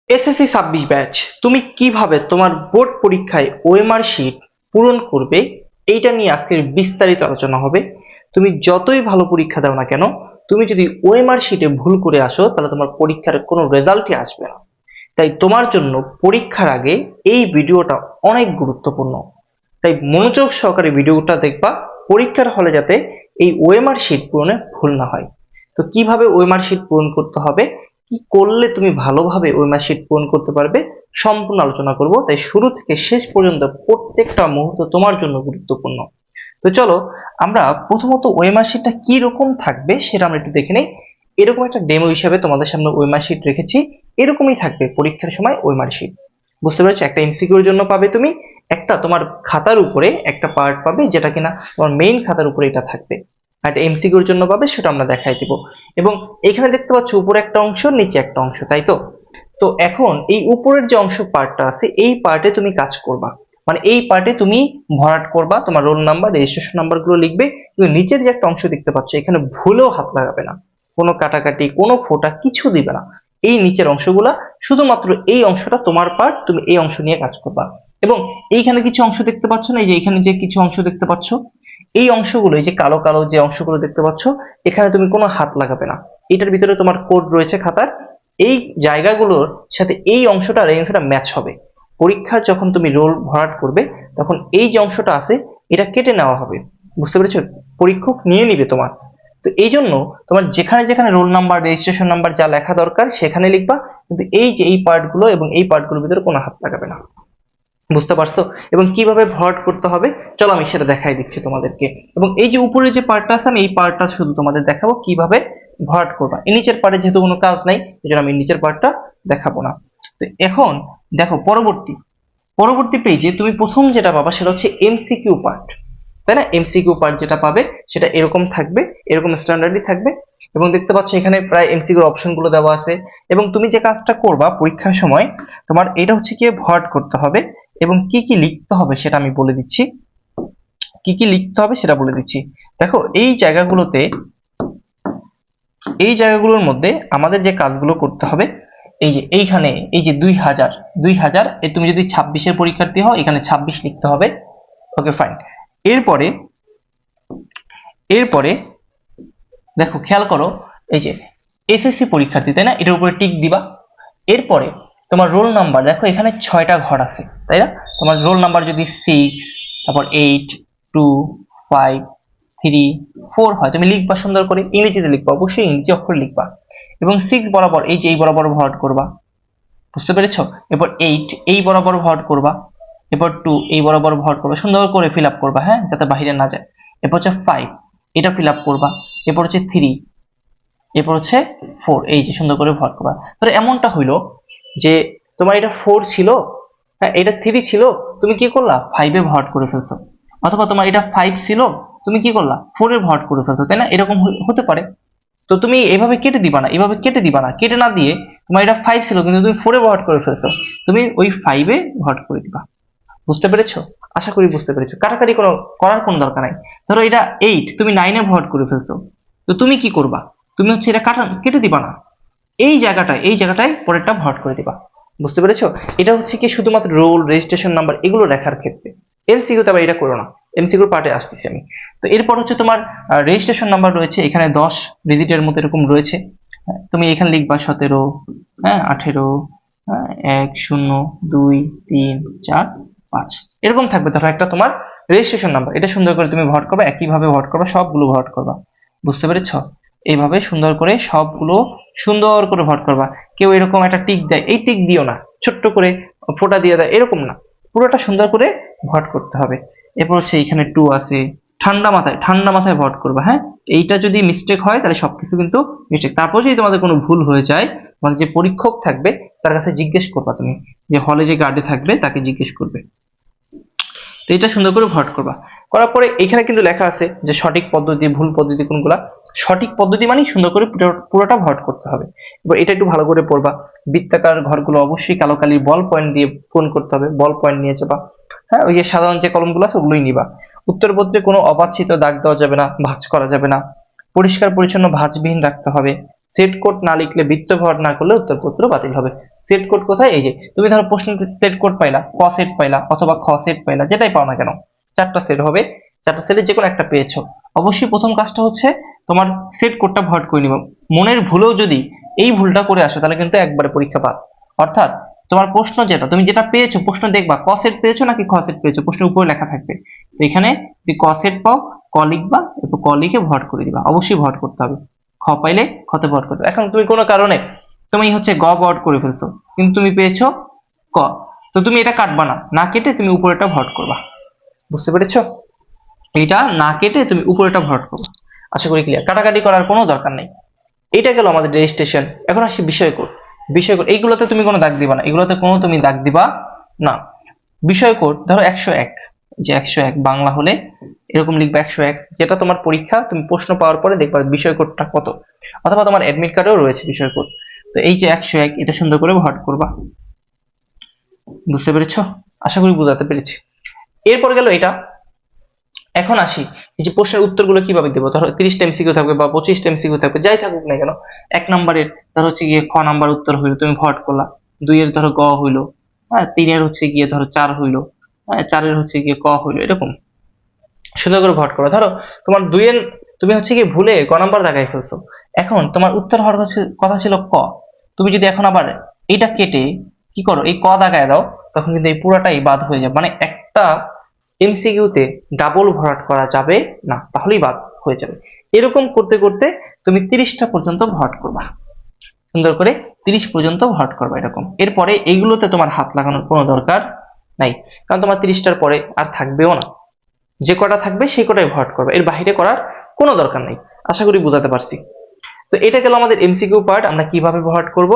SSC 26 batch, তুমি কিভাবে তোমার বোর্ড পরীক্ষায় ওএমআর শিট পূরণ করবে এইটা নিয়ে আজকের বিস্তারিত আলোচনা হবে। তুমি যতই ভালো পরীক্ষা দাও না কেন, তুমি যদি ওএমআর শিটে ভুল করে আসো তাহলে তোমার পরীক্ষার কোনো রেজাল্টই আসবে না। তাই তোমার জন্য পরীক্ষার আগে এই ভিডিওটা অনেক গুরুত্বপূর্ণ। তাই মনোযোগ সহকারে ভিডিওটা দেখবা, পরীক্ষার হলে যাতে এই ওএমআর শিট পূরণে ভুল না হয়। তো কিভাবে ওএমআর শিট পূরণ করতে হবে, কি করলে তুমি ভালোভাবে ওএমআর শিট পূরণ করতে পারবে, সম্পূর্ণ আলোচনা করব। তাই শুরু থেকে শেষ পর্যন্ত প্রত্যেকটা মুহূর্ত তোমার জন্য গুরুত্বপূর্ণ। তো চলো আমরা প্রথমত ওএমআর শিটটা কি রকম থাকবে সেটা আমরা একটু দেখে নেই। এরকম একটা ডেমো হিসাবে তোমাদের সামনে ওএমআর শিট রেখেছি। এরকমই থাকবে পরীক্ষার সময় ওএমআর শিট। বুঝতে পেরেছো? একটা এমসিকিউর জন্য পাবে তুমি একটা তোমার খাতার উপরে একটা পার্ট পাবে যেটা কিনা তোমার মেইন খাতার উপরে এটা থাকবে, আর একটা এমসিকিউর জন্য পাবে সেটা আমরা দেখাই দিব। এবং এখানে দেখতে পাচ্ছ উপরে একটা অংশ নিচে একটা অংশ, তাই তো? তো এখন এই উপরের যে অংশ পার্টটা আছে এই পার্টে তুমি কাজ করবা, মানে এই পার্টে তুমি ভরাট করবা, তোমার রোল নাম্বার রেজিস্ট্রেশন নাম্বার গুলো লিখবে। কিন্তু নিচের যে একটা অংশ দেখতে পাচ্ছ এখানে ভুলেও হাত লাগাবে না, কোনো কাটাকাটি কোনো ফোঁটা কিছু দিবে না। এই নিচের অংশগুলা শুধুমাত্র এই অংশটা তোমার পার্ট, তুমি এই অংশ নিয়ে কাজ করবা। এবং এইখানে কিছু অংশ দেখতে পাচ্ছ না, এই যে এখানে যে কিছু অংশ দেখতে পাচ্ছ, এই অংশগুলো এই যে কালো কালো যে অংশগুলো দেখতে পাচ্ছ এখানে তুমি কোনো হাত লাগাবে না। এটার ভিতরে তোমার কোড রয়েছে খাতার, এই জায়গাগুলোর সাথে এই অংশটা আর এই অংশটা ম্যাচ হবে। পরীক্ষা যখন তুমি রোল ভরাট করবে তখন এই যে অংশটা আছে এটা কেটে নেওয়া হবে। বুঝতে পেরেছো? পরীক্ষক নিয়ে নিবে তোমার। তো এই জন্য তোমার যেখানে যেখানে রোল নাম্বার রেজিস্ট্রেশন নাম্বার যা লেখা দরকার সেখানে লিখবা, কিন্তু এই যে এই পার্টগুলো এবং এই পার্টগুলোর ভিতরে কোনো হাত লাগাবে না। বুঝতে পারছো? এবং কিভাবে ভরাট করতে হবে চলো আমি সেটা দেখাই দিচ্ছি তোমাদেরকে। এবং এই যে উপরে যে পার্টটা আছে আমি এই পার্টটা শুধু তোমাদের দেখাবো কিভাবে ভরাট করবা। এই নিচের পার্টে যেহেতু কোনো কাজ নাই এই জন্য আমি নিচের পার্টটা দেখাবো না। তো এখন দেখো পরবর্তী পরবর্তী পেজে তুমি প্রথম যেটা পাবা সেটা হচ্ছে এমসিকিউ পার্ট, তাই না? এমসিকিউ পার্ট যেটা পাবে সেটা এরকম থাকবে, এরকম স্ট্যান্ডার্ডই থাকবে। এবং দেখতে পাচ্ছ এখানে প্রায় এমসিকিউর অপশন গুলো দেওয়া আছে। এবং তুমি যে কাজটা করবা পরীক্ষার সময়, তোমার এটা হচ্ছে কি ভরাট করতে হবে এবং কি কি লিখতে হবে সেটা আমি বলে দিচ্ছি। কি কি লিখতে হবে সেটা বলে দিচ্ছি। দেখো এই জায়গাগুলোর মধ্যে আমাদের যে কাজগুলো করতে হবে, এই যে এইখানে এই যে 2000 তুমি যদি 26-এর পরীক্ষার্থী হও এখানে 26 লিখতে হবে। Okay fine. এরপরে এরপরে দেখো খেয়াল করো, এই যে এসএসসি পরীক্ষার্থী তাই না, এটার উপরে টিক দিবা। এরপরে তোমার রোল নাম্বার দেখো এখানে 6টা ঘর আছে, তাই না? তোমার রোল নাম্বার যদি 6, তারপর 8, 2, 5, 3, 4 হয় তুমি লিখবা সুন্দর করে, ইংরেজিতে লিখবা, অবশ্যই ইংরেজি অক্ষর লিখবা। এবং 6 বরাবর এই যে এই বরাবর ভরাট করবা। বুঝতে পেরেছো? এরপর 8 এই বরাবর ভরাট করবা। এরপর 2 এই বরাবর ভরাট করবা, সুন্দর করে ফিল আপ করবা, হ্যাঁ, যাতে বাইরে না যায়। এরপর হচ্ছে 5 এটা ফিল আপ করবা। এরপর হচ্ছে 3, এরপর হচ্ছে 4 এই যে সুন্দর করে ভরাট করবা। তাহলে এমনটা হইলো যে তোমার এটা 4 ছিল, হ্যাঁ এটা 3 ছিল, তুমি কি করলা 5 এ ভরাট করে ফেলছো। অথবা তোমার এটা 5 ছিল, তুমি কি করলা 4 এ ভরাট করে ফেলছো, তাই না? এরকম হতে পারে। তো তুমি এভাবে কেটে দিবা না, এভাবে কেটে দিবা না, কেটে না দিয়ে তোমার এটা 5 ছিল কিন্তু তুমি 4 এ ভরাট করে ফেলছো, তুমি ওই 5 এ ভরাট করে দিবা। বুঝতে পেরেছো? আশা করি বুঝতে পেরেছো। কাটাকাটি করার কোনো দরকার নাই। ধরো এটা 8 তুমি 9 এ ভরাট করে ফেলছো, তো তুমি কি করবা? তুমি হচ্ছে এটা কেটে দিবা না, এই জায়গাটায় পরেরটা ভরাট করে দিবা। বুঝতে পেরেছো? এটা হচ্ছে কি শুধুমাত্র রোল রেজিস্ট্রেশন নাম্বার এগুলো লেখার ক্ষেত্রে। এমসিকিউতে আবার এটা করো না, এমসিকিউর পার্টে আসতেছি আমি। তো এরপর হচ্ছে তোমার রেজিস্ট্রেশন নাম্বার রয়েছে এখানে 10 ডিজিটের মতো এরকম রয়েছে। হ্যাঁ, তুমি এখানে লিখবা 17, হ্যাঁ 18, হ্যাঁ 1, 0, 2, 3, 4, 5 এরকম থাকবে। ধরো একটা তোমার রেজিস্ট্রেশন নাম্বার, এটা সুন্দর করে তুমি ভরাট করবা, একইভাবে ভরাট করবা, সবগুলো ভরাট করবা। বুঝতে পেরেছো? এইভাবে সুন্দর করে সবগুলো সুন্দর করে ভরাট করবা। কেউ এরকম একটা টিক দেয়, এই টিক দিও না, ছোট্ট করে ফোঁটা দিয়ে দেয়, এরকম না, পুরোটা সুন্দর করে ভরাট করতে হবে। এরপর হচ্ছে এখানে 2 আছে, ঠান্ডা মাথায় ভরাট করবা, হ্যাঁ। এইটা যদি মিস্টেক হয় তাহলে সবকিছু কিন্তু মিস্টেক। তারপর যদি তোমাদের কোনো ভুল হয়ে যায়, তোমাদের যে পরীক্ষক থাকবে তার কাছে জিজ্ঞেস করবা, তুমি যে হলে যে গার্ডে থাকবে তাকে জিজ্ঞেস করবে। তো এটা সুন্দর করে ভরাট করবা। করার পরে এখানে কিন্তু লেখা আছে যে সঠিক পদ্ধতি ভুল পদ্ধতি কোনগুলা। সঠিক পদ্ধতি মানে সুন্দর করে পুরোটা ভরাট করতে হবে। এবার এটা একটু ভালো করে পড়বা। বৃত্তাকার ঘরগুলো অবশ্যই কালো কালির বল পয়েন্ট দিয়ে পূরণ করতে হবে, বল পয়েন্ট নিয়ে যাবা। হ্যাঁ, ওই যে সাধারণ যে কলমগুলো আছে ওগুলোই নিবা। উত্তরপত্রে কোনো অবাঞ্ছিত দাগ দেওয়া যাবে না, ভাঁজ করা যাবে না। পরিষ্কার পরিচ্ছন্ন ভাঁজবিহীন রাখতে হবে। সেট কোড না লিখলে, বৃত্ত ভরাট না করলে উত্তরপত্র বাতিল হবে। সেট কোড কোথায়? এই যে তুমি ধরো প্রশ্ন সেট কোড পাইলা, ক সেট পাইলা অথবা খ সেট পাইলা, যেটাই পাও না কেন, 4টা সেট হবে, 4টা সেটের যে কোনো একটা পেয়েছো, অবশ্যই প্রথম কাজটা হচ্ছে তোমার সেট কোডটা ভরাট করে নিবা। মনের ভুলেও যদি এই ভুলটা করে আসো তাহলে কিন্তু একবারে পরীক্ষা বাদ। অর্থাৎ তোমার প্রশ্ন যেটা তুমি যেটা পেয়েছো, প্রশ্ন দেখবা ক সেট পেয়েছো নাকি খ সেট পেয়েছো, প্রশ্নের উপরে লেখা থাকবে। তো এখানে যদি ক সেট পাও, ক লিখবা, এরপর ক লিখে ভরাট করে দিবা, অবশ্যই ভরাট করতে হবে। খ পাইলে খতে ভরাট করতে হবে। এখন তুমি কোনো কারণে তুমি হচ্ছে গ ভরাট করে ফেলছো, কিন্তু তুমি পেয়েছো ক, তো তুমি এটা কাটবা না, না কেটে তুমি উপরেটা ভরাট করবা। বুঝতে পেরেছো? এটা না কেটে তুমি উপরেটা ভরাট করবা। আশা করি ক্লিয়ার, কাটাকাটি করার কোনো দরকার নেই। এটা গেল আমাদের রেজিস্ট্রেশন। এখন আসি বিষয় কোড। বিষয় কোড এইগুলোতে তুমি কোনো দাগ দিবা না, এগুলোতে কোনো তুমি দাগ দিবা না। বিষয় কোড ধরো 101, যে 101 বাংলা হলে এরকম লিখবা 101, যেটা তোমার পরীক্ষা তুমি প্রশ্ন পাওয়ার পরে দেখবা বিষয় কোডটা কত, অথবা তোমার অ্যাডমিট কার্ডেও রয়েছে বিষয় কোড। তো এই যে 101, এটা সুন্দর করে ভরাট করবা। বুঝতে পেরেছো? আশা করি বোঝাতে পেরেছি। এরপর গেল এটা। এখন আসি এই যে প্রশ্নের উত্তরগুলো কিভাবে দেবো। ধরো 30টা এমসিকিউ থাকবে বা 25টা এমসিকিউ থাকবে, যাই থাকুক না কেন, 1 নম্বরের ধরো হচ্ছে গিয়ে খ নাম্বার উত্তর হইলো, তুমি ভরাট করলা। 2 এর ধরো গ হইলো, হ্যাঁ 3-এর হচ্ছে গিয়ে ধরো 4 হইলো, হ্যাঁ 4-এর হচ্ছে গিয়ে ক হইলো, এরকম সুন্দর করে ভরাট করো। ধরো তোমার 2-এর তুমি হচ্ছে গিয়ে ভুলে ক নাম্বার দাগাই ফেলছো, এখন তোমার উত্তর হওয়ার কথা ছিল ক, তুমি যদি এখন আবার এইটা কেটে কি করো, এই ক দাগায় দাও, তখন কিন্তু এই পুরাটাই বাদ হয়ে যাবে। মানে একটা এমসিকিউতে ডাবল ভরাট করা যাবে না, তাহলেই বাদ হয়ে যাবে। এরকম করতে করতে তুমি 30টা পর্যন্ত ভরাট করবা, সুন্দর করে 30 পর্যন্ত ভরাট করবা এরকম। এরপরে এইগুলোতে তোমার হাত লাগানোর কোনো দরকার নাই, কারণ তোমার 30টার পরে আর থাকবেও না, যে কটা থাকবে সেই কটাই ভরাট করবে, এর বাইরে করার কোনো দরকার নেই। আশা করি বোঝাতে পারছি। তো এটা গেল আমাদের এমসিকিউ পার্ট, আমরা কিভাবে ভরাট করব।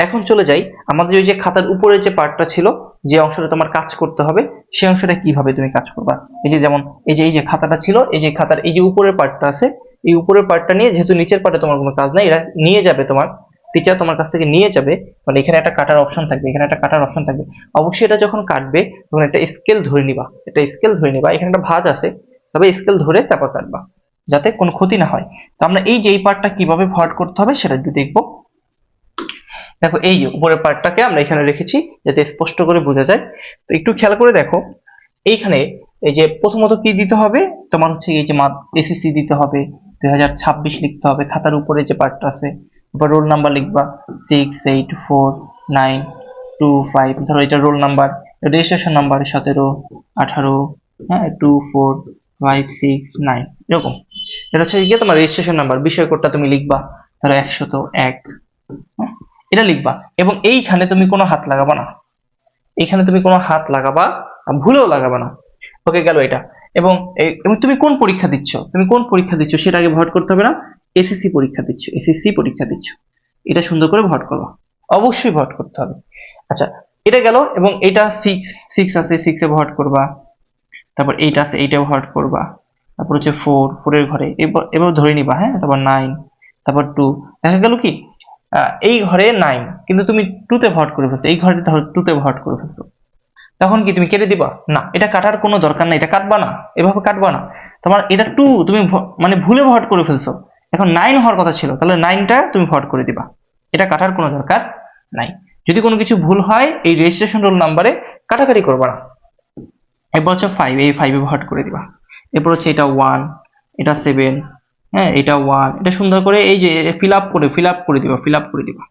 এখন চলে যাই আমাদের ওই যে খাতার উপরের যে পার্টটা ছিল, যে অংশটা তোমার কাজ করতে হবে, সেই অংশটা কিভাবে তুমি কাজ করবা। এই যে যেমন এই যে খাতাটা ছিল, এই যে খাতার এই যে উপরের পার্টটা আছে, এই উপরের পার্টটা নিয়ে, যেহেতু নিচের পার্টে তোমার কোনো কাজ নাই, এটা নিয়ে যাবে তোমার টিচার, তোমার কাছ থেকে নিয়ে যাবে, মানে এখানে একটা কাটার অপশন থাকবে, এখানে একটা কাটার অপশন থাকবে। অবশ্যই এটা যখন কাটবে তখন একটা স্কেল ধরে নিবা, এটা স্কেল ধরে নিবা, এখানে একটা ভাঁজ আছে, তবে স্কেল ধরে তারপর কাটবা, যাতে কোনো ক্ষতি না হয়। তো আমরা এই যে এই পার্টটা কিভাবে ভরাট করতে হবে সেটা একটু দেখবো। দেখো এই যে উপরের পার্টটাকে আমরা এখানে রেখেছি যাতে স্পষ্ট করে বোঝা যায়। তো একটু খেয়াল করে দেখো, এইখানে এই যে প্রথমত কি দিতে হবে, তোমার হচ্ছে এই যে এসএসসি দিতে হবে, 2026 লিখতে হবে, খাতার উপরে যে পার্টটা আছে। এবার রোল নাম্বার লিখবা 6849255, ধরো এটা রোল নাম্বার, রেজিস্ট্রেশন নাম্বার 1718, হ্যাঁ 24569, এরকম। এটা হচ্ছে গিয়ে তোমার রেজিস্ট্রেশন নাম্বার। বিষয় কোডটা তুমি লিখবা ধরো 101, এটা লিখবা, এবং এইখানে তুমি কোনো হাত লাগাবা না, এইখানে তুমি কোনো হাত লাগাবা ভুলেও লাগাবা না। ওকে গেল এটা। এবং এবং তুমি কোন পরীক্ষা দিচ্ছ, তুমি কোন পরীক্ষা দিচ্ছ সেটা আগে ভরাট করতে হবে না। এসএসসি পরীক্ষা দিচ্ছ, এসএসসি পরীক্ষা দিচ্ছ, এটা সুন্দর করে ভরাট করবা, অবশ্যই ভরাট করতে হবে। আচ্ছা, এটা গেল। এবং এটা 6 আছে, 6 এ ভরাট করবা। তারপর 8 আছে, 8 এ ভরাট করবা। তারপর হচ্ছে 4 এর ঘরে এবার এবার ধরে নিবা, হ্যাঁ। তারপর 9, তারপর 2, দেখা গেল কি এই ঘরে 9 কিন্তু তুমি 2 তে ভরাট করে ফেলছো, এই ঘরে ধরো 2 তে ভরাট করে ফেলছো, তখন কি তুমি কেটে দিবা? না, এটা কাটার কোনো দরকার নাই, এটা কাটবা না, এভাবে কাটবা না। তোমার এটা 2 তুমি মানে ভুলে ভরাট করে ফেলছো, এখন 9 হওয়ার কথা ছিল, তাহলে 9টা তুমি ভরাট করে দিবা, এটা কাটার কোনো দরকার নাই। যদি কোনো কিছু ভুল হয় এই রেজিস্ট্রেশন রোল নাম্বারে কাটাকাটি করবা না। এরপর হচ্ছে 5, এই 5 এ ভরাট করে দিবা। এরপর হচ্ছে এটা 1, এটা 7, হ্যাঁ এটা 1, এটা সুন্দর করে এই যে ফিল আপ করে দিবা, ফিল আপ করে দিবা,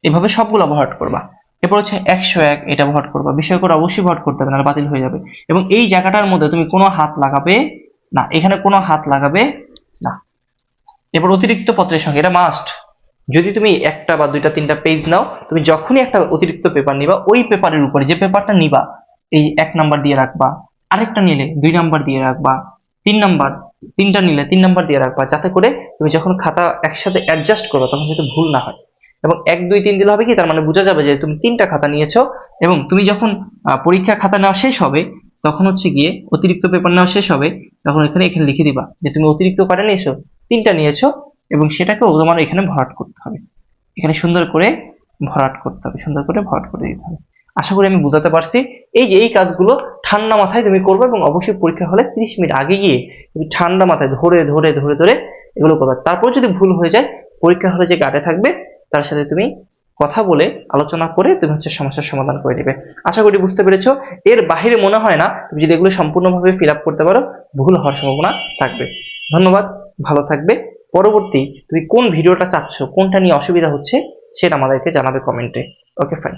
এভাবে সবগুলো ভরাট করবা। এরপর হচ্ছে 101, এটা ভরাট করবা। বিষয় করে অবশ্যই ভরাট করতে হবে, নাহলে বাতিল হয়ে যাবে। এবং এই জায়গাটার মধ্যে তুমি কোনো হাত লাগাবে না, এখানে কোনো হাত লাগাবে না। এরপর অতিরিক্ত পত্রের সঙ্গে, এটা মাস্ট। যদি তুমি একটা বা দুইটা তিনটা পেজ নাও, তুমি যখনই একটা অতিরিক্ত পেপার নিবা, ওই পেপারের উপরে যে পেপারটা নিবা এই 1 নাম্বার দিয়ে রাখবা, আরেকটা নিলে 2 নাম্বার দিয়ে রাখবা, 3টা নিলে 3 নাম্বার দিয়ে রাখবা, যাতে করে তুমি যখন খাতা একসাথে অ্যাডজাস্ট করবে তখন যাতে ভুল না হয়। এবং 1 2 3 দিলে হবে কি, তার মানে বোঝা যাবে যে তুমি 3টা খাতা নিয়েছো। এবং তুমি যখন পরীক্ষার খাতা নেওয়া শেষ হবে, তখন হচ্ছে গিয়ে অতিরিক্ত পেপার নেওয়া শেষ হবে, তখন এখানে লিখে দিবা যে তুমি অতিরিক্ত কয়টা নিয়েছো, 3টা নিয়েছো, এবং সেটাকেও তোমার এখানে ভরাট করতে হবে, এখানে সুন্দর করে ভরাট করতে হবে, সুন্দর করে ভরাট করে দিতে হবে। আশা করি আমি বোঝাতে পারছি। এই যে এই কাজগুলো ঠান্ডা মাথায় তুমি করবে, এবং অবশ্যই পরীক্ষা হলে 30 মিনিট আগে গিয়ে তুমি ঠান্ডা মাথায় ধরে ধরে ধরে ধরে এগুলো করবে। তারপর যদি ভুল হয়ে যায় পরীক্ষার হলে যে গার্ডে থাকবে তার সাথে তুমি কথা বলে আলোচনা করে তুমি সমস্যার সমাধান করে নেবে। আশা করি বুঝতে পেরেছো। এর বাহিরে মনে হয় না তুমি যদি এগুলো সম্পূর্ণভাবে ফিল আপ করতে পারো ভুল হওয়ার সম্ভাবনা থাকবে। ধন্যবাদ, ভালো থাকবে। পরবর্তী তুমি কোন ভিডিওটা চাচ্ছ, কোনটা নিয়ে অসুবিধা হচ্ছে সেটা আমাদেরকে জানাবে কমেন্টে। Okay fine.